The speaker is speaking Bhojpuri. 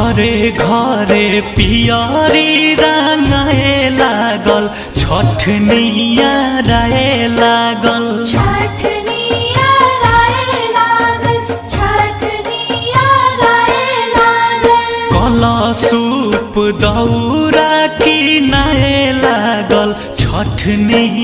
घरे घरे पियरी रंगाए लागल छठनिया राय लागल कलशूप दौरा किनाए लागल छठनिया